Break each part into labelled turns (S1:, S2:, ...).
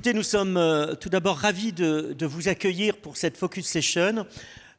S1: Écoutez, nous sommes tout d'abord ravis de vous accueillir pour cette Focus Session.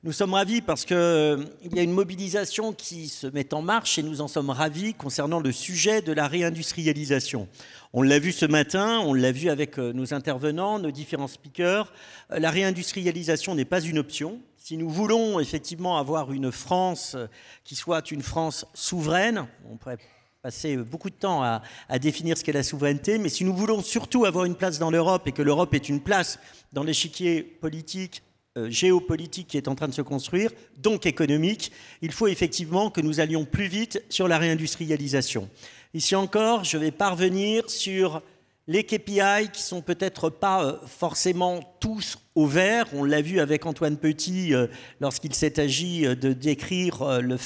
S1: Nous sommes ravis parce qu'il y a une mobilisation qui se met en marche et nous en sommes ravis concernant le sujet de la réindustrialisation. On l'a vu ce matin, on l'a vu avec nos intervenants, nos différents speakers. La réindustrialisation n'est pas une option. Si nous voulons effectivement avoir une France qui soit une France souveraine, on pourrait passer beaucoup de temps à définir ce qu'est la souveraineté, mais si nous voulons surtout avoir une place dans l'Europe et que l'Europe est une place dans l'échiquier politique, géopolitique qui est en train de se construire, donc économique, il faut effectivement que nous allions plus vite sur la réindustrialisation. Ici encore, je vais parvenir sur les KPI qui sont peut-être pas forcément tous au vert. On l'a vu avec Antoine Petit lorsqu'il s'est agi de décrire la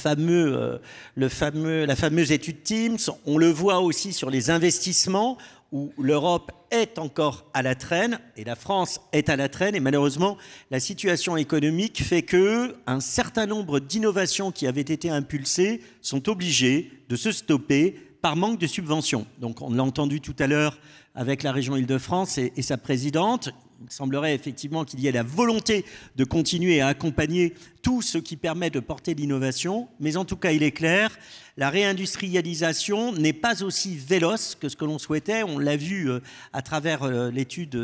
S1: fameuse étude Teams. On le voit aussi sur les investissements où l'Europe est encore à la traîne et la France est à la traîne. Et malheureusement, la situation économique fait qu'un certain nombre d'innovations qui avaient été impulsées sont obligées de se stopper par manque de subventions. Donc on l'a entendu tout à l'heure avec la région Île-de-France et sa présidente. Il semblerait effectivement qu'il y ait la volonté de continuer à accompagner tout ce qui permet de porter l'innovation. Mais en tout cas, il est clair, la réindustrialisation n'est pas aussi véloce que ce que l'on souhaitait. On l'a vu à travers l'étude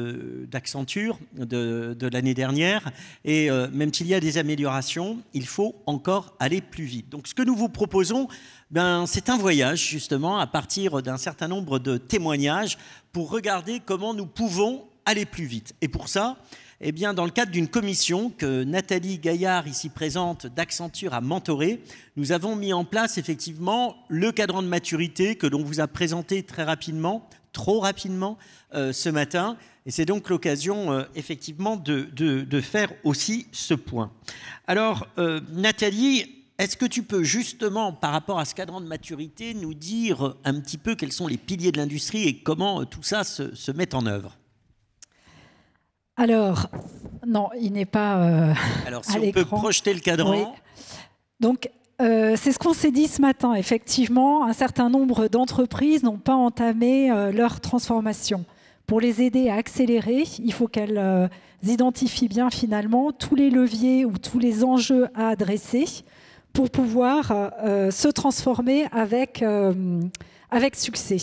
S1: d'Accenture de l'année dernière. Et même s'il y a des améliorations, il faut encore aller plus vite. Donc ce que nous vous proposons, c'est un voyage justement à partir d'un certain nombre de témoignages pour regarder comment nous pouvons aller plus vite. Et pour ça, eh bien, dans le cadre d'une commission que Nathalie Gaillard, ici présente, d'Accenture a mentoré, nous avons mis en place effectivement le cadran de maturité que l'on vous a présenté très rapidement, trop rapidement ce matin. Et c'est donc l'occasion effectivement de faire aussi ce point. Alors, Nathalie, est-ce que tu peux justement, par rapport à ce cadran de maturité, nous dire un petit peu quels sont les piliers de l'industrie et comment tout ça se met en œuvre ?
S2: Alors, non, il n'est pas
S1: alors, si on peut projeter le cadran. Oui.
S2: Donc, c'est ce qu'on s'est dit ce matin. Effectivement, un certain nombre d'entreprises n'ont pas entamé leur transformation. Pour les aider à accélérer, il faut qu'elles identifient bien finalement tous les leviers ou tous les enjeux à adresser pour pouvoir se transformer avec succès.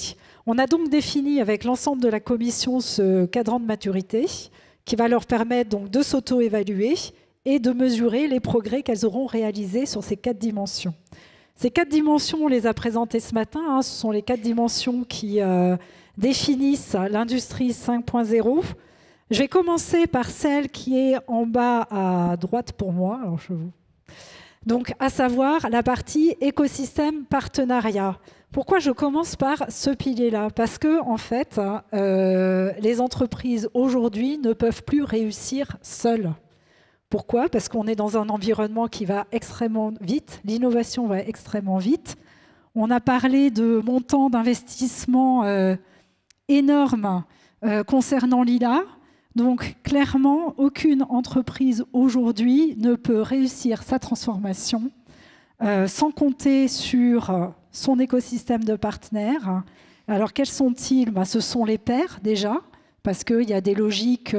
S2: On a donc défini avec l'ensemble de la commission ce cadran de maturité qui va leur permettre donc de s'auto-évaluer et de mesurer les progrès qu'elles auront réalisés sur ces 4 dimensions. Ces 4 dimensions, on les a présentées ce matin. Ce sont les 4 dimensions qui définissent l'industrie 5.0. Je vais commencer par celle qui est en bas à droite pour moi. Alors donc, à savoir la partie écosystème partenariat. Pourquoi je commence par ce pilier-là? Parce que, en fait, les entreprises aujourd'hui ne peuvent plus réussir seules. Pourquoi? Parce qu'on est dans un environnement qui va extrêmement vite, l'innovation va extrêmement vite. On a parlé de montants d'investissement énormes concernant l'IA. Donc, clairement, aucune entreprise aujourd'hui ne peut réussir sa transformation sans compter sur son écosystème de partenaires. Alors, quels sont-ils? Ce sont les pairs, déjà, parce qu'il y a des logiques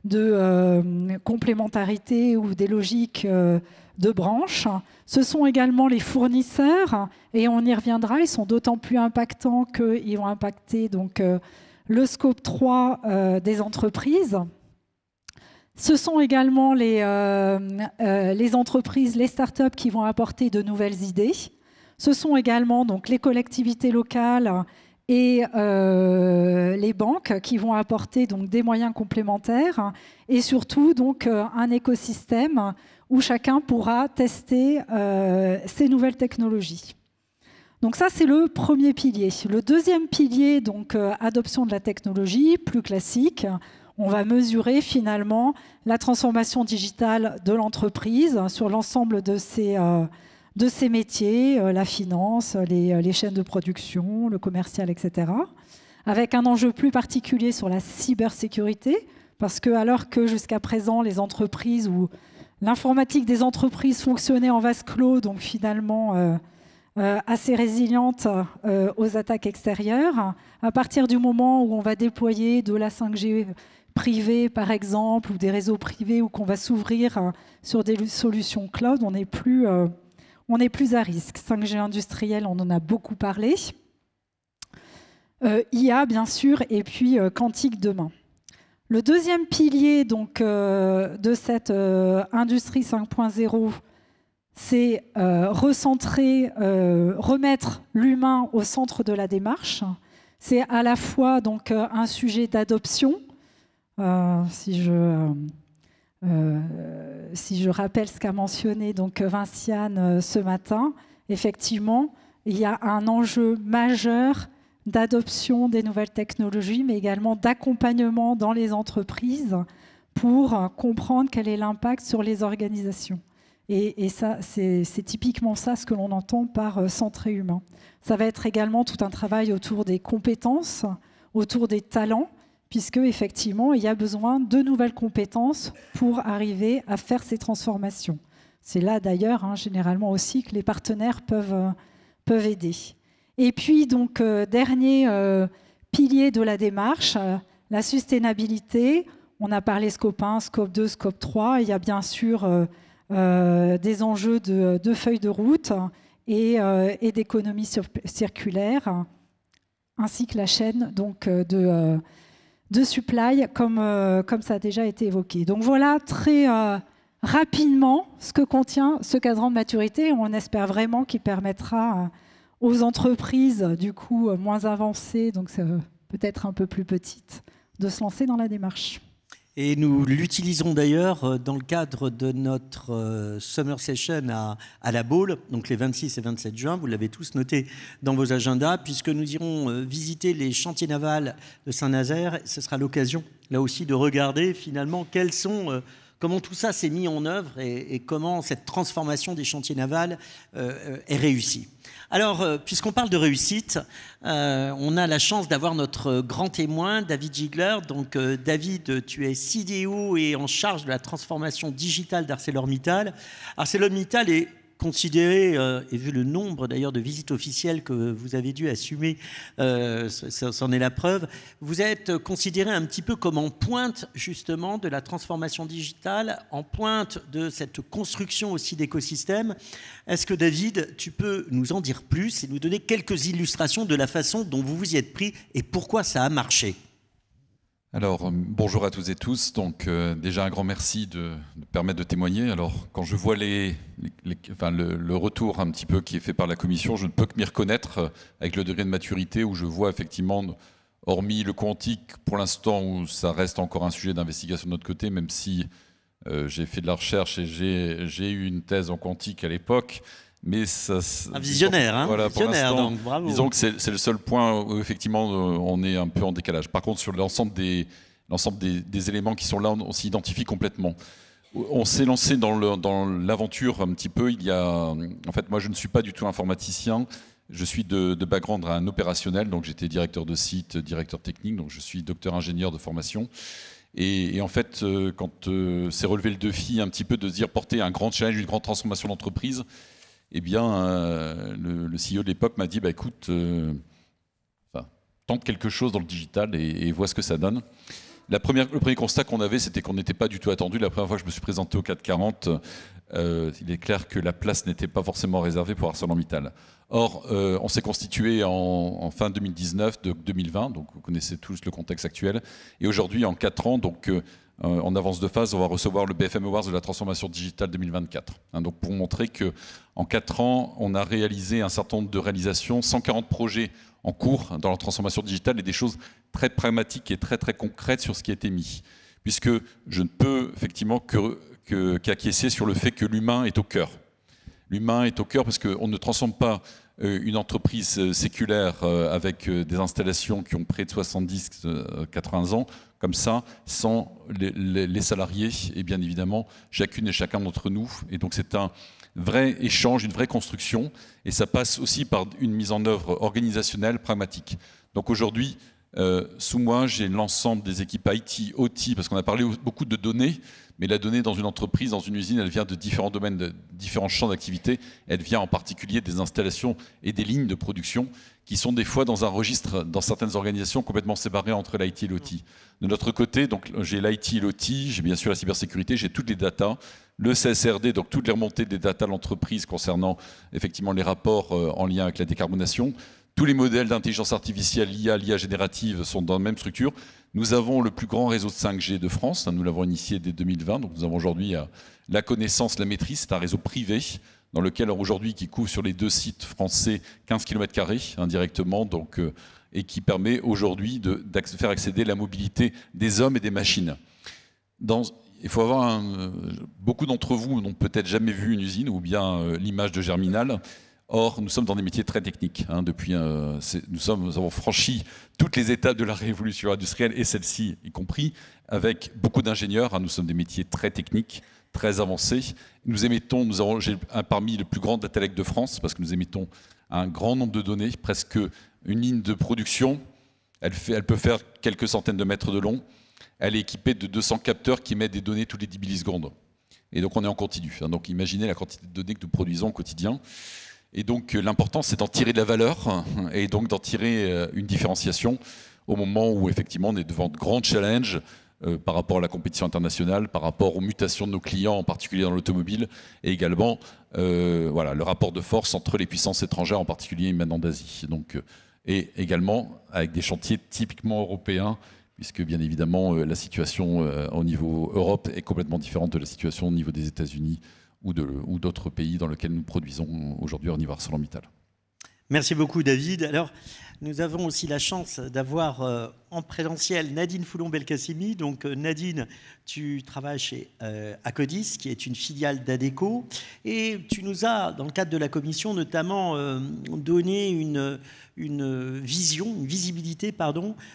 S2: de complémentarité ou des logiques de branches. Ce sont également les fournisseurs, et on y reviendra, ils sont d'autant plus impactants qu'ils vont impacter donc, le scope 3 des entreprises. Ce sont également les entreprises, les startups qui vont apporter de nouvelles idées. Ce sont également donc, les collectivités locales et les banques qui vont apporter donc, des moyens complémentaires et surtout donc, un écosystème où chacun pourra tester ces nouvelles technologies. Donc ça, c'est le premier pilier. Le deuxième pilier, donc adoption de la technologie, plus classique. On va mesurer finalement la transformation digitale de l'entreprise sur l'ensemble de ses métiers, la finance, les chaînes de production, le commercial, etc. Avec un enjeu plus particulier sur la cybersécurité, parce que alors que jusqu'à présent, les entreprises ou l'informatique des entreprises fonctionnait en vase clos, donc finalement assez résiliente aux attaques extérieures. À partir du moment où on va déployer de la 5G privée, par exemple, ou des réseaux privés, ou qu'on va s'ouvrir sur des solutions cloud, on n'est plus à risque. 5G industriel, on en a beaucoup parlé. IA, bien sûr, et puis quantique demain. Le deuxième pilier donc, de cette industrie 5.0, c'est recentrer, remettre l'humain au centre de la démarche. C'est à la fois donc, un sujet d'adoption. Si je rappelle ce qu'a mentionné donc, Vinciane ce matin, effectivement, il y a un enjeu majeur d'adoption des nouvelles technologies, mais également d'accompagnement dans les entreprises pour comprendre quel est l'impact sur les organisations. Et ça, c'est typiquement ça ce que l'on entend par centré humain. Ça va être également tout un travail autour des compétences, autour des talents, puisque effectivement, il y a besoin de nouvelles compétences pour arriver à faire ces transformations. C'est là d'ailleurs, généralement aussi, que les partenaires peuvent aider. Et puis, donc, dernier pilier de la démarche, la sustainabilité. On a parlé scope 1, scope 2, scope 3. Il y a bien sûr des enjeux de feuilles de route et d'économie circulaire, ainsi que la chaîne donc, de supply, comme ça a déjà été évoqué. Donc voilà très rapidement ce que contient ce cadran de maturité. On espère vraiment qu'il permettra aux entreprises, du coup, moins avancées, donc peut-être un peu plus petites, de se lancer dans la démarche.
S1: Et nous l'utiliserons d'ailleurs dans le cadre de notre Summer Session à la Baule, donc les 26 et 27 juin. Vous l'avez tous noté dans vos agendas, puisque nous irons visiter les chantiers navals de Saint-Nazaire. Ce sera l'occasion, là aussi, de regarder finalement comment tout ça s'est mis en œuvre et comment cette transformation des chantiers navals est réussie. Alors, puisqu'on parle de réussite, on a la chance d'avoir notre grand témoin, David Gigler. Donc, David, tu es CDO et en charge de la transformation digitale d'ArcelorMittal. ArcelorMittal est considéré, et vu le nombre d'ailleurs de visites officielles que vous avez dû assumer, c'en est la preuve, vous êtes considéré un petit peu comme en pointe justement de la transformation digitale, en pointe de cette construction aussi d'écosystèmes. Est-ce que David, tu peux nous en dire plus et nous donner quelques illustrations de la façon dont vous vous y êtes pris et pourquoi ça a marché ?
S3: Alors, bonjour à tous et tous. Donc, déjà un grand merci de permettre de témoigner. Alors, quand je vois le retour un petit peu qui est fait par la commission, je ne peux que m'y reconnaître avec le degré de maturité où je vois effectivement, hormis le quantique, pour l'instant où ça reste encore un sujet d'investigation de notre côté, même si j'ai fait de la recherche et j'ai eu une thèse en quantique à l'époque. Mais ça,
S1: un visionnaire, hein,
S3: voilà,
S1: visionnaire, donc bravo.
S3: Disons que c'est le seul point où effectivement on est un peu en décalage. Par contre, sur l'ensemble des éléments qui sont là, on s'y identifie complètement. On s'est lancé dans l'aventure un petit peu. En fait, moi je ne suis pas du tout informaticien. Je suis de background un opérationnel, donc j'étais directeur de site, directeur technique, donc je suis docteur ingénieur de formation. Et en fait, quand s'est relevé le défi un petit peu de se dire porter un grand challenge, une grande transformation d'entreprise, eh bien, le CEO de l'époque m'a dit, bah, écoute, tente quelque chose dans le digital et vois ce que ça donne. Le premier constat qu'on avait, c'était qu'on n'était pas du tout attendu. La première fois que je me suis présenté au 440, il est clair que la place n'était pas forcément réservée pour ArcelorMittal. Or, on s'est constitué en fin 2019, 2020, donc vous connaissez tous le contexte actuel. Et aujourd'hui, en 4 ans, donc en avance de phase, on va recevoir le BFM Awards de la transformation digitale 2024. Donc pour montrer qu'en 4 ans, on a réalisé un certain nombre de réalisations, 140 projets en cours dans la transformation digitale et des choses très pragmatiques et très très concrètes sur ce qui a été mis. Puisque je ne peux effectivement qu'acquiescer sur le fait que l'humain est au cœur. L'humain est au cœur parce qu'on ne transforme pas une entreprise séculaire avec des installations qui ont près de 70-80 ans, comme ça, sans les salariés et bien évidemment chacune et chacun d'entre nous. Et donc c'est un vrai échange, une vraie construction et ça passe aussi par une mise en œuvre organisationnelle, pragmatique. Donc aujourd'hui, Sous moi, j'ai l'ensemble des équipes IT, OT, parce qu'on a parlé beaucoup de données, mais la donnée dans une entreprise, dans une usine, elle vient de différents domaines, de différents champs d'activité. Elle vient en particulier des installations et des lignes de production qui sont des fois dans un registre, dans certaines organisations, complètement séparées entre l'IT et l'OT. De notre côté, donc j'ai l'IT et l'OT, j'ai bien sûr la cybersécurité, j'ai toutes les datas, le CSRD, donc toutes les remontées des datas de l'entreprise concernant effectivement les rapports en lien avec la décarbonation. Tous les modèles d'intelligence artificielle, l'IA générative sont dans la même structure. Nous avons le plus grand réseau de 5G de France, nous l'avons initié dès 2020, donc nous avons aujourd'hui la connaissance, la maîtrise, c'est un réseau privé dans lequel aujourd'hui qui couvre sur les 2 sites français 15 km² indirectement, donc, et qui permet aujourd'hui de faire accéder la mobilité des hommes et des machines. Il faut avoir beaucoup d'entre vous n'ont peut-être jamais vu une usine ou bien l'image de Germinal. Or, nous sommes dans des métiers très techniques. Nous avons franchi toutes les étapes de la révolution industrielle, et celle-ci y compris, avec beaucoup d'ingénieurs. Nous sommes des métiers très techniques, très avancés. Nous émettons, j'ai parmi les plus grands data lakes de France, parce que nous émettons un grand nombre de données, presque une ligne de production. Elle peut faire quelques centaines de mètres de long. Elle est équipée de 200 capteurs qui émettent des données toutes les 10 millisecondes. Et donc, on est en continu. Donc, imaginez la quantité de données que nous produisons au quotidien. Et donc l'important, c'est d'en tirer de la valeur et donc d'en tirer une différenciation au moment où effectivement on est devant de grands challenges par rapport à la compétition internationale, par rapport aux mutations de nos clients, en particulier dans l'automobile, et également voilà, le rapport de force entre les puissances étrangères, en particulier maintenant d'Asie. Donc, et également avec des chantiers typiquement européens, puisque bien évidemment la situation au niveau Europe est complètement différente de la situation au niveau des États-Unis ou d'autres pays dans lesquels nous produisons aujourd'hui au niveau ArcelorMittal.
S1: Merci beaucoup David. Alors, nous avons aussi la chance d'avoir en présentiel Nadine Foulon-Belkacemi. Donc Nadine, tu travailles chez Akkodis, qui est une filiale d'Adecco. Et tu nous as, dans le cadre de la commission, notamment donné une visibilité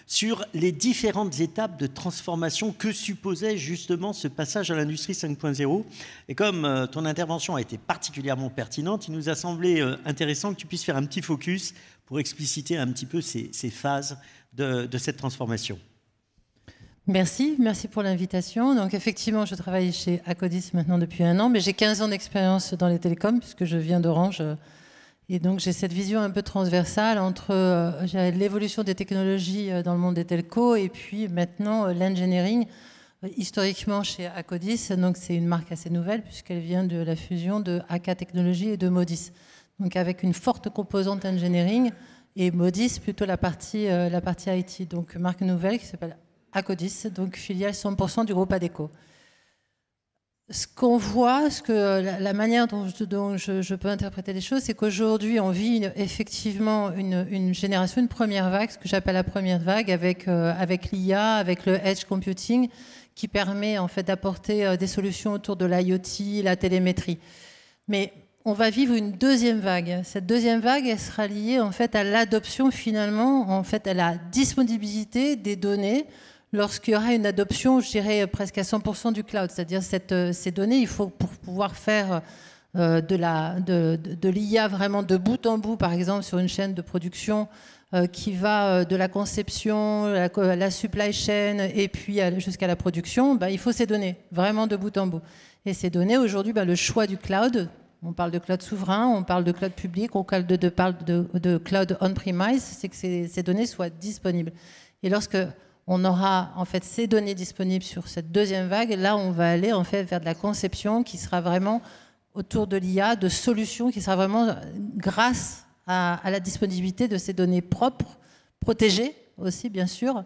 S1: sur les différentes étapes de transformation que supposait justement ce passage à l'industrie 5.0. Et comme ton intervention a été particulièrement pertinente, il nous a semblé intéressant que tu puisses faire un petit focus pour expliciter un petit peu ces phases de cette transformation.
S4: Merci pour l'invitation. Donc effectivement, je travaille chez Akkodis maintenant depuis 1 an, mais j'ai 15 ans d'expérience dans les télécoms puisque je viens d'Orange. Et donc j'ai cette vision un peu transversale entre l'évolution des technologies dans le monde des telcos et puis maintenant l'engineering. Historiquement chez Akkodis, donc c'est une marque assez nouvelle puisqu'elle vient de la fusion de AK Technologies et de Modis. Donc avec une forte composante engineering et Modis plutôt la partie IT. Donc marque nouvelle qui s'appelle Akkodis, donc filiale 100% du groupe Adecco. Ce qu'on voit, la manière dont je peux interpréter les choses, c'est qu'aujourd'hui, on vit effectivement une génération, une première vague, ce que j'appelle la première vague, avec l'IA, avec le edge computing, qui permet en fait d'apporter des solutions autour de l'IoT, la télémétrie. Mais on va vivre une deuxième vague. Cette deuxième vague, elle sera liée en fait à l'adoption finalement, en fait à la disponibilité des données. Lorsqu'il y aura une adoption, je dirais presque à 100% du cloud, c'est-à-dire ces données, il faut pour pouvoir faire de l'IA vraiment de bout en bout, par exemple sur une chaîne de production qui va de la conception, la supply chain et puis jusqu'à la production, il faut ces données vraiment de bout en bout. Et ces données, aujourd'hui, le choix du cloud, on parle de cloud souverain, on parle de cloud public, on parle de cloud on-premise, c'est que ces données soient disponibles. Et lorsque on aura en fait ces données disponibles sur cette deuxième vague. Là, on va aller en fait vers de la conception qui sera vraiment autour de l'IA, de solutions qui sera vraiment grâce à la disponibilité de ces données propres, protégées aussi bien sûr,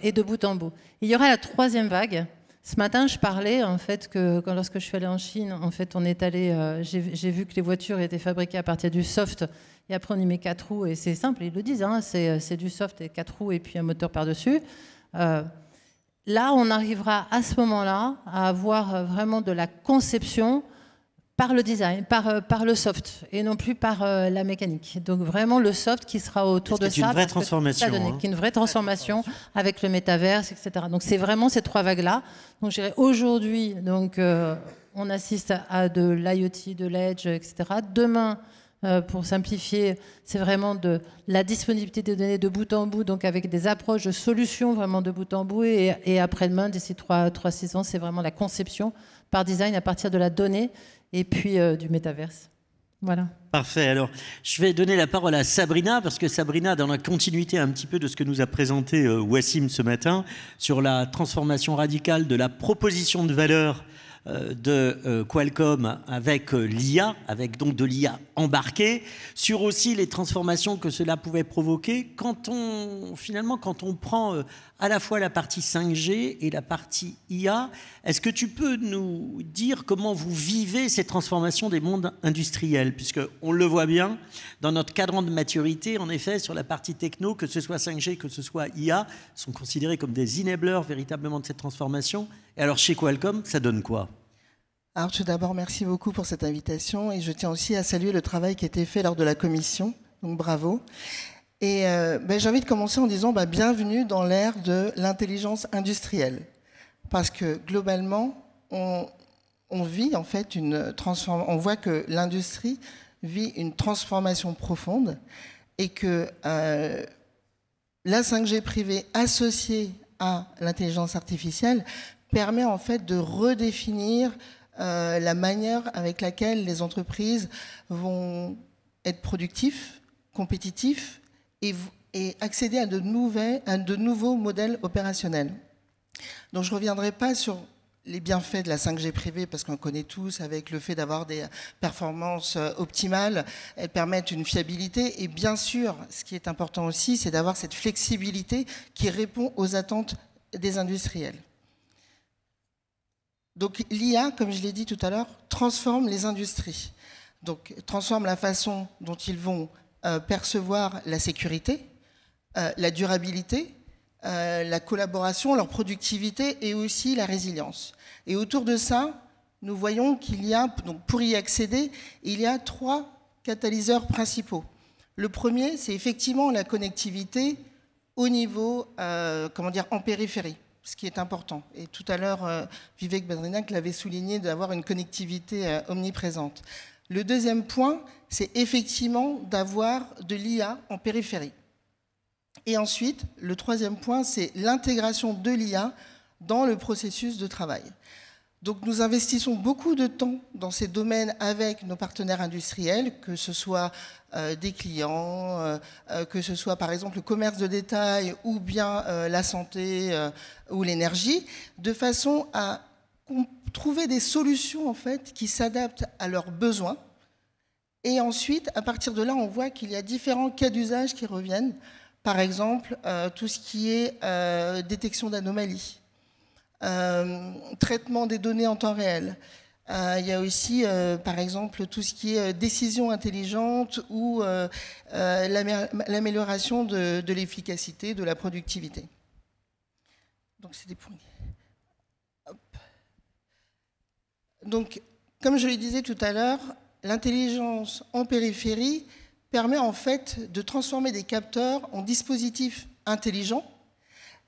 S4: et de bout en bout. Il y aura la troisième vague. Ce matin, je parlais en fait que lorsque je suis allée en Chine, en fait, on est allé, j'ai vu que les voitures étaient fabriquées à partir du soft. Et après, on y met 4 roues et c'est simple, ils le disent, hein, c'est du soft et 4 roues et puis un moteur par-dessus. Là, on arrivera à ce moment-là à avoir vraiment de la conception par le design, par le soft et non plus par la mécanique. Donc vraiment le soft qui sera autour de ça.
S1: C'est une vraie transformation.
S4: Qui est une vraie transformation avec le métaverse, etc. Donc c'est vraiment ces 3 vagues-là. Donc je dirais aujourd'hui, on assiste à de l'IoT, de l'edge, etc. Demain, Pour simplifier, c'est vraiment de la disponibilité des données de bout en bout, donc avec des approches de solutions vraiment de bout en bout. Et après-demain, d'ici 3-6 ans, c'est vraiment la conception par design à partir de la donnée et puis du métaverse. Voilà.
S1: Parfait. Alors, je vais donner la parole à Sabrina, parce que Sabrina, dans la continuité un petit peu de ce que nous a présenté Wassim ce matin, sur la transformation radicale de la proposition de valeur de Qualcomm avec l'IA, avec donc de l'IA embarquée, sur aussi les transformations que cela pouvait provoquer quand on prend à la fois la partie 5G et la partie IA. Est-ce que tu peux nous dire comment vous vivez ces transformations des mondes industriels, puisqu'on le voit bien dans notre cadran de maturité, en effet, sur la partie techno, que ce soit 5G, que ce soit IA, sont considérés comme des enablers véritablement de cette transformation. Et alors chez Qualcomm, ça donne quoi ?
S5: Alors tout d'abord, merci beaucoup pour cette invitation et je tiens aussi à saluer le travail qui a été fait lors de la commission, donc bravo. Et j'ai envie de commencer en disant bienvenue dans l'ère de l'intelligence industrielle, parce que globalement, on vit en fait on voit que l'industrie vit une transformation profonde et que la 5G privée associée à l'intelligence artificielle permet en fait de redéfinir la manière avec laquelle les entreprises vont être productifs, compétitifs et accéder à de nouveaux modèles opérationnels. Donc je ne reviendrai pas sur les bienfaits de la 5G privée, parce qu'on connaît tous, avec le fait d'avoir des performances optimales, elles permettent une fiabilité. Et bien sûr, ce qui est important aussi, c'est d'avoir cette flexibilité qui répond aux attentes des industriels. Donc l'IA, comme je l'ai dit tout à l'heure, transforme les industries. Donc transforme la façon dont ils vont percevoir la sécurité, la durabilité, la collaboration, leur productivité et aussi la résilience. Et autour de ça, nous voyons qu'il y a, donc pour y accéder, il y a 3 catalyseurs principaux. Le premier, c'est effectivement la connectivité au niveau, en périphérie, ce qui est important. Et tout à l'heure, Vivek Badrinac l'avait souligné, d'avoir une connectivité omniprésente. Le deuxième point, c'est effectivement d'avoir de l'IA en périphérie. Et ensuite, le troisième point, c'est l'intégration de l'IA dans le processus de travail. Donc nous investissons beaucoup de temps dans ces domaines avec nos partenaires industriels, que ce soit des clients, que ce soit par exemple le commerce de détail ou bien la santé ou l'énergie, de façon à trouver des solutions en fait, qui s'adaptent à leurs besoins. Et ensuite, à partir de là, on voit qu'il y a différents cas d'usage qui reviennent. Par exemple, tout ce qui est détection d'anomalies, traitement des données en temps réel. Il y a aussi, par exemple, tout ce qui est décision intelligente ou l'amélioration de l'efficacité, de la productivité. Donc, c'est des points. Hop. Donc, comme je le disais tout à l'heure, l'intelligence en périphérie permet en fait de transformer des capteurs en dispositifs intelligents,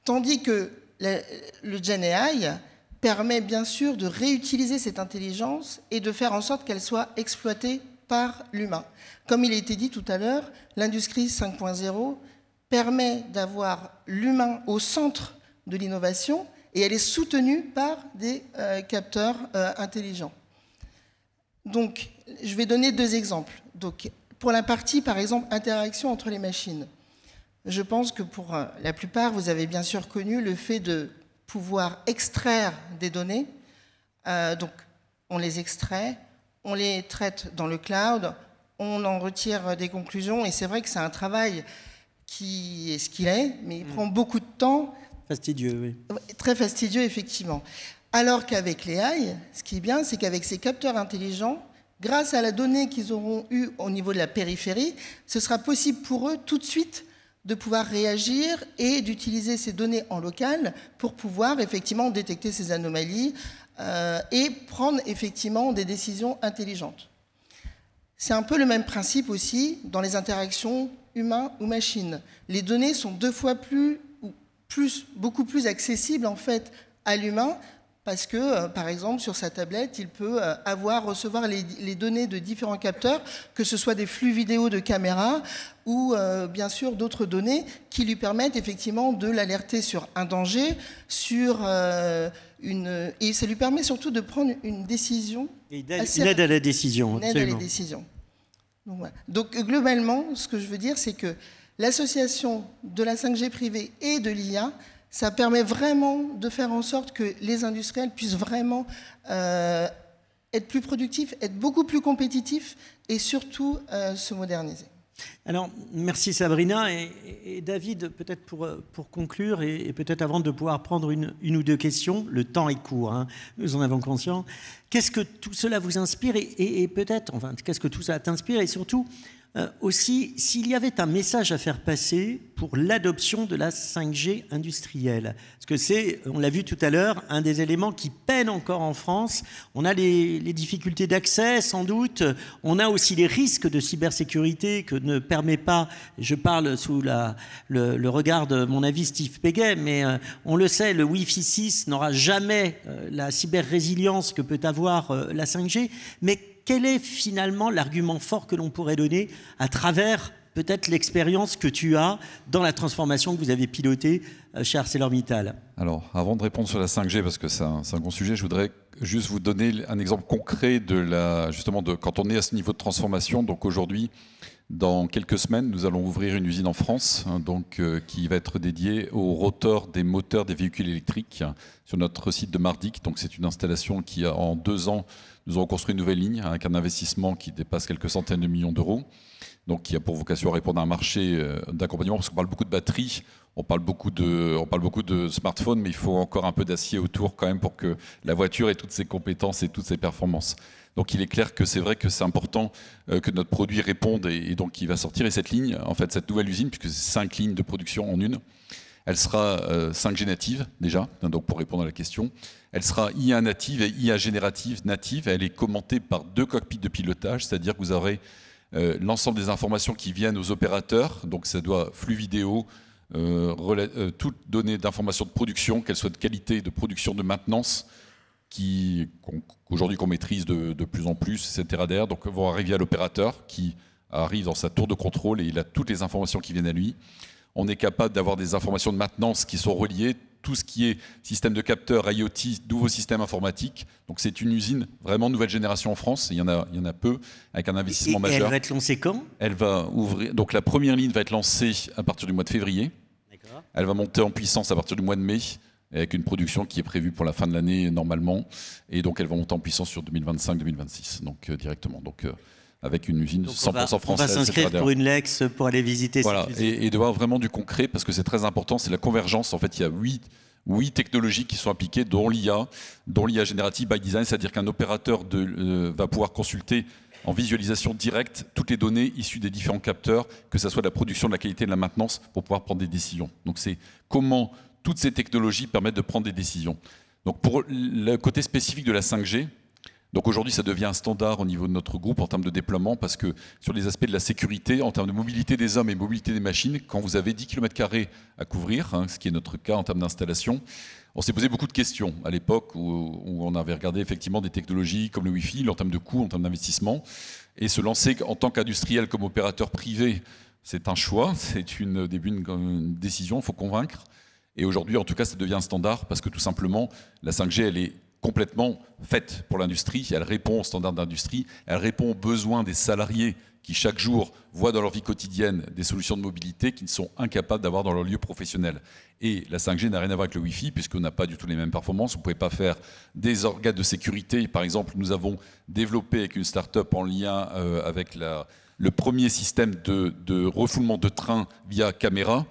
S5: tandis que le Gen AI permet bien sûr de réutiliser cette intelligence et de faire en sorte qu'elle soit exploitée par l'humain. Comme il a été dit tout à l'heure, l'industrie 5.0 permet d'avoir l'humain au centre de l'innovation et elle est soutenue par des capteurs intelligents. Donc, je vais donner 2 exemples. Donc, pour la partie, par exemple, interaction entre les machines, je pense que pour la plupart, vous avez bien sûr connu le fait de pouvoir extraire des données. Donc, on les extrait, on les traite dans le cloud, on en retire des conclusions. Et c'est vrai que c'est un travail qui est ce qu'il est, mais il prend beaucoup de temps.
S1: Fastidieux, oui.
S5: Très fastidieux, effectivement. Alors qu'avec les AI, ce qui est bien, c'est qu'avec ces capteurs intelligents, grâce à la donnée qu'ils auront eue au niveau de la périphérie, ce sera possible pour eux tout de suite de pouvoir réagir et d'utiliser ces données en local pour pouvoir effectivement détecter ces anomalies et prendre effectivement des décisions intelligentes. C'est un peu le même principe aussi dans les interactions humain ou machine. Les données sont 2 fois beaucoup plus accessibles en fait à l'humain parce que, par exemple, sur sa tablette, il peut recevoir les données de différents capteurs, que ce soit des flux vidéo de caméra ou, bien sûr, d'autres données qui lui permettent effectivement de l'alerter sur un danger, et ça lui permet surtout de prendre une décision.
S1: Une aide à la décision.
S5: Une aide à la décision. Donc, voilà. Donc, globalement, ce que je veux dire, c'est que l'association de la 5G privée et de l'IA, ça permet vraiment de faire en sorte que les industriels puissent vraiment être plus productifs, être beaucoup plus compétitifs et surtout se moderniser.
S1: Alors, merci Sabrina. Et David, peut-être pour conclure et peut-être avant de pouvoir prendre une ou deux questions, le temps est court, hein, nous en avons conscience. Qu'est-ce que tout cela vous inspire et peut-être, enfin, qu'est-ce que tout ça t'inspire et surtout, aussi, s'il y avait un message à faire passer pour l'adoption de la 5G industrielle. Parce que c'est, on l'a vu tout à l'heure, un des éléments qui peine encore en France. On a les difficultés d'accès, sans doute. On a aussi les risques de cybersécurité que ne permet pas, je parle sous le regard de mon avis Steve Péguet, mais on le sait, le Wi-Fi 6 n'aura jamais la cyber-résilience que peut avoir la 5G. Mais quel est finalement l'argument fort que l'on pourrait donner à travers peut-être l'expérience que tu as dans la transformation que vous avez pilotée chez ArcelorMittal?
S3: Alors, avant de répondre sur la 5G, parce que c'est un bon sujet, je voudrais juste vous donner un exemple concret justement de quand on est à ce niveau de transformation. Donc aujourd'hui, dans quelques semaines, nous allons ouvrir une usine en France, qui va être dédiée au rotor des moteurs des véhicules électriques sur notre site de Mardic. Donc c'est une installation qui, en 2 ans, nous aurons construit une nouvelle ligne avec un investissement qui dépasse quelques centaines de millions d'euros. Donc qui a pour vocation à répondre à un marché d'accompagnement, parce qu'on parle beaucoup de batteries, on parle beaucoup de smartphones, mais il faut encore un peu d'acier autour quand même pour que la voiture ait toutes ses compétences et toutes ses performances. Donc il est clair que c'est vrai que c'est important que notre produit réponde et donc il va sortir. Et cette ligne, en fait, cette nouvelle usine, puisque c'est 5 lignes de production en une, elle sera 5G native déjà, donc pour répondre à la question. Elle sera IA native et IA générative native. Elle est commentée par 2 cockpits de pilotage, c'est-à-dire que vous aurez l'ensemble des informations qui viennent aux opérateurs, donc ça doit flux vidéo, toutes données d'informations de production, qu'elles soient de qualité, de production, de maintenance, qu'aujourd'hui qu'on maîtrise de plus en plus, etc. derrière, donc vont arriver à l'opérateur qui arrive dans sa tour de contrôle et il a toutes les informations qui viennent à lui. On est capable d'avoir des informations de maintenance qui sont reliées, tout ce qui est système de capteurs, IoT, nouveaux systèmes informatiques. Donc c'est une usine vraiment nouvelle génération en France. Il y en a peu, avec un investissement majeur.
S1: Et elle va être lancée quand?
S3: Elle va ouvrir. Donc la première ligne va être lancée à partir du mois de février. Elle va monter en puissance à partir du mois de mai, avec une production qui est prévue pour la fin de l'année normalement. Et donc elle va monter en puissance sur 2025-2026, donc directement. Donc avec une usine 100% française.
S1: On va s'inscrire pour une Lex pour aller visiter
S3: voilà,
S1: cette usine.
S3: Et de voir vraiment du concret, parce que c'est très important, c'est la convergence. En fait, il y a 8 technologies qui sont appliquées, dont l'IA générative by design, c'est-à-dire qu'un opérateur va pouvoir consulter en visualisation directe toutes les données issues des différents capteurs, que ce soit de la production, de la qualité, de la maintenance, pour pouvoir prendre des décisions. Donc c'est comment toutes ces technologies permettent de prendre des décisions. Donc pour le côté spécifique de la 5G, donc aujourd'hui, ça devient un standard au niveau de notre groupe en termes de déploiement, parce que sur les aspects de la sécurité, en termes de mobilité des hommes et mobilité des machines, quand vous avez 10 km² à couvrir, ce qui est notre cas en termes d'installation, on s'est posé beaucoup de questions à l'époque où on avait regardé effectivement des technologies comme le Wi-Fi, en termes de coûts, en termes d'investissement, et se lancer en tant qu'industriel comme opérateur privé, c'est un choix, c'est une décision, il faut convaincre. Et aujourd'hui, en tout cas, ça devient un standard parce que tout simplement, la 5G, elle est complètement faite pour l'industrie, elle répond aux standards d'industrie, elle répond aux besoins des salariés qui chaque jour voient dans leur vie quotidienne des solutions de mobilité qu'ils sont incapables d'avoir dans leur lieu professionnel. Et la 5G n'a rien à voir avec le Wi-Fi puisqu'on n'a pas du tout les mêmes performances, vous ne pouvez pas faire des organes de sécurité. Par exemple, nous avons développé avec une start-up en lien avec le premier système de refoulement de train via caméra.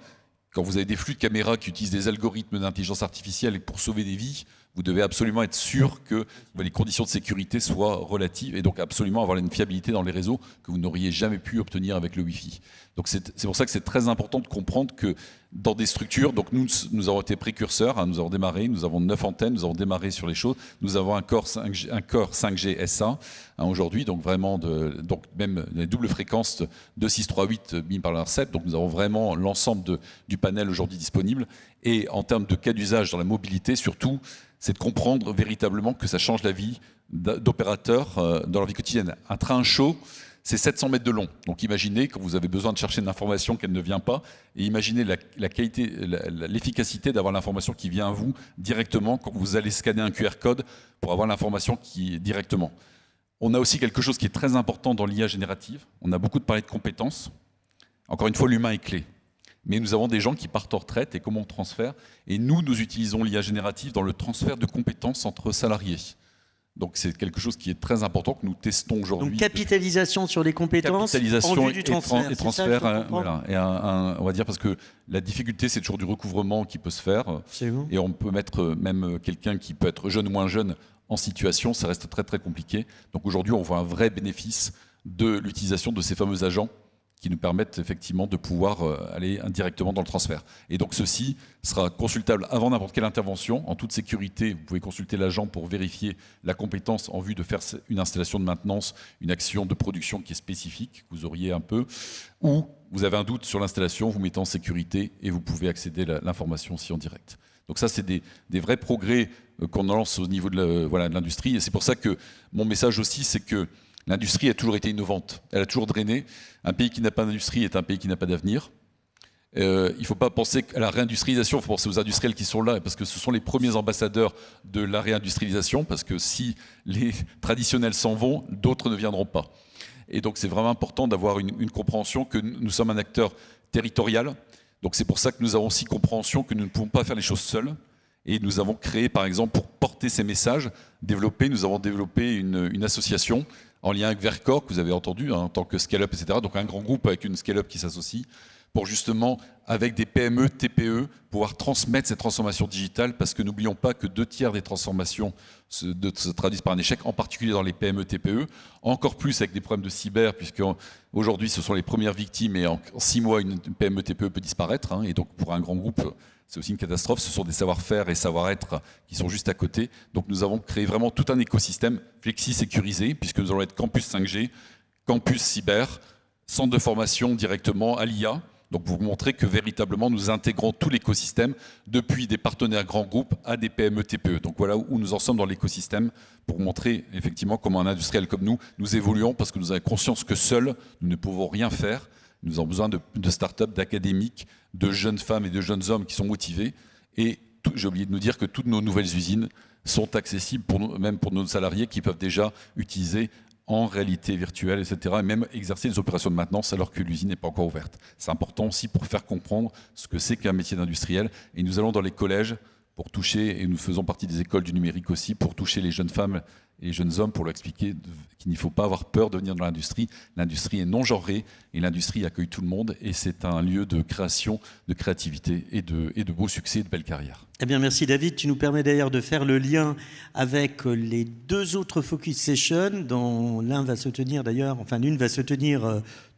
S3: Quand vous avez des flux de caméras qui utilisent des algorithmes d'intelligence artificielle pour sauver des vies, vous devez absolument être sûr que les conditions de sécurité soient relatives et donc absolument avoir une fiabilité dans les réseaux que vous n'auriez jamais pu obtenir avec le Wi-Fi. Donc c'est pour ça que c'est très important de comprendre que dans des structures. Donc nous avons été précurseurs, hein, nous avons démarré, nous avons 9 antennes, nous avons démarré sur les choses. Nous avons un corps 5G SA hein, aujourd'hui, donc vraiment donc même les doubles fréquences de 638 mis par l'ARCEP. Donc nous avons vraiment l'ensemble du panel aujourd'hui disponible. Et en termes de cas d'usage dans la mobilité, surtout, c'est de comprendre véritablement que ça change la vie d'opérateurs dans leur vie quotidienne. Un train chaud, c'est 700 mètres de long. Donc imaginez quand vous avez besoin de chercher une information qu'elle ne vient pas, et imaginez la qualité, l'efficacité d'avoir l'information qui vient à vous directement quand vous allez scanner un QR code pour avoir l'information qui est directement. On a aussi quelque chose qui est très important dans l'IA générative. On a beaucoup parlé de compétences. Encore une fois, l'humain est clé. Mais nous avons des gens qui partent en retraite et comment on transfère. Et nous utilisons l'IA générative dans le transfert de compétences entre salariés. Donc c'est quelque chose qui est très important que nous testons aujourd'hui.
S1: Donc capitalisation sur les compétences en vue du transfert.
S3: Et transfert, voilà. Et on va dire parce que la difficulté c'est toujours du recouvrement qui peut se faire. Et on peut mettre même quelqu'un qui peut être jeune ou moins jeune en situation, ça reste très très compliqué. Donc aujourd'hui on voit un vrai bénéfice de l'utilisation de ces fameux agents qui nous permettent effectivement de pouvoir aller indirectement dans le transfert. Et donc ceci sera consultable avant n'importe quelle intervention, en toute sécurité. Vous pouvez consulter l'agent pour vérifier la compétence en vue de faire une installation de maintenance, une action de production qui est spécifique, que vous auriez un peu, ou vous avez un doute sur l'installation, vous mettez en sécurité et vous pouvez accéder à l'information aussi en direct. Donc ça, c'est des vrais progrès qu'on lance au niveau de l'industrie. Et c'est pour ça que mon message aussi, c'est que l'industrie a toujours été innovante, elle a toujours drainé. Un pays qui n'a pas d'industrie est un pays qui n'a pas d'avenir. Il ne faut pas penser à la réindustrialisation, il faut penser aux industriels qui sont là, parce que ce sont les premiers ambassadeurs de la réindustrialisation, parce que si les traditionnels s'en vont, d'autres ne viendront pas. Et donc c'est vraiment important d'avoir une compréhension que nous sommes un acteur territorial. Donc c'est pour ça que nous avons aussi compréhension que nous ne pouvons pas faire les choses seuls. Et nous avons créé, par exemple, pour porter ces messages, nous avons développé une association en lien avec Vercor, que vous avez entendu, hein, en tant que scale-up, etc. Donc un grand groupe avec une scale-up qui s'associe pour justement, avec des PME, TPE, pouvoir transmettre cette transformation digitale, parce que n'oublions pas que 2/3 des transformations se traduisent par un échec, en particulier dans les PME, TPE, encore plus avec des problèmes de cyber, puisque aujourd'hui ce sont les premières victimes, et en 6 mois, une PME, TPE peut disparaître, hein, et donc pour un grand groupe, c'est aussi une catastrophe. Ce sont des savoir-faire et savoir-être qui sont juste à côté. Donc nous avons créé vraiment tout un écosystème flexi-sécurisé, puisque nous allons être campus 5G, campus cyber, centre de formation directement à l'IA. Donc pour vous montrer que véritablement nous intégrons tout l'écosystème, depuis des partenaires grands groupes à des PME, TPE. Donc voilà où nous en sommes dans l'écosystème, pour vous montrer effectivement comment un industriel comme nous évoluons, parce que nous avons conscience que seuls, nous ne pouvons rien faire. Nous avons besoin de start-up, d'académiques, de jeunes femmes et de jeunes hommes qui sont motivés. Et j'ai oublié de nous dire que toutes nos nouvelles usines sont accessibles, même pour nos salariés qui peuvent déjà utiliser en réalité virtuelle, etc. Et même exercer des opérations de maintenance alors que l'usine n'est pas encore ouverte. C'est important aussi pour faire comprendre ce que c'est qu'un métier d'industriel. Et nous allons dans les collèges pour toucher, et nous faisons partie des écoles du numérique aussi, pour toucher les jeunes femmes et les jeunes hommes, pour leur expliquer qu'il ne faut pas avoir peur de venir dans l'industrie. L'industrie est non genrée et l'industrie accueille tout le monde, et c'est un lieu de création, de créativité et de beaux succès et de belles carrières.
S1: Eh bien, merci David. Tu nous permets d'ailleurs de faire le lien avec les 2 autres Focus Sessions, dont l'une va se tenir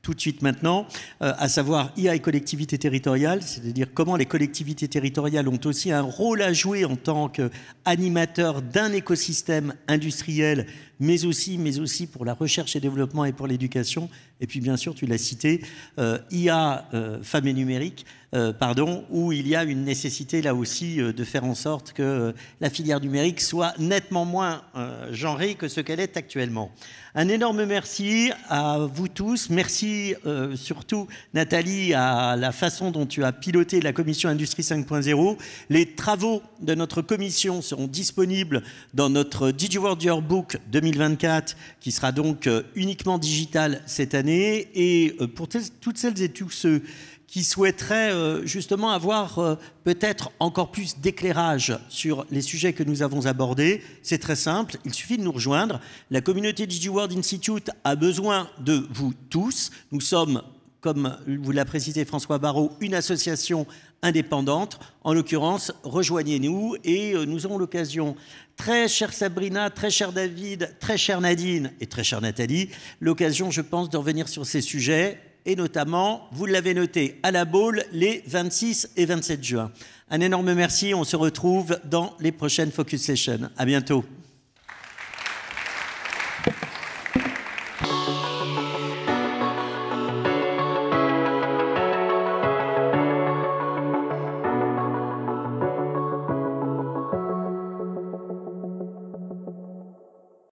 S1: tout de suite maintenant, à savoir IA et collectivités territoriales, c'est-à-dire comment les collectivités territoriales ont aussi un rôle à jouer en tant qu'animateurs d'un écosystème industriel, mais aussi pour la recherche et développement et pour l'éducation. Et puis bien sûr, tu l'as cité, IA, femmes et numérique, où il y a une nécessité là aussi de faire en sorte que la filière numérique soit nettement moins genrée que ce qu'elle est actuellement. Un énorme merci à vous tous. Merci surtout, Nathalie, à la façon dont tu as piloté la commission Industrie 5.0. Les travaux de notre commission seront disponibles dans notre DigiWorld Yearbook 2024, qui sera donc uniquement digital cette année. Et pour toutes celles et tous ceux qui souhaiteraient justement avoir peut-être encore plus d'éclairage sur les sujets que nous avons abordés, c'est très simple, il suffit de nous rejoindre. La communauté DigiWorld Institute a besoin de vous tous. Nous sommes, comme vous l'a précisé François Barraud, une association indépendante. En l'occurrence, rejoignez-nous et nous aurons l'occasion, très chère Sabrina, très cher David, très chère Nadine et très chère Nathalie, l'occasion, je pense, de revenir sur ces sujets et notamment, vous l'avez noté, à la Baule les 26 et 27 juin. Un énorme merci, on se retrouve dans les prochaines Focus Sessions. À bientôt.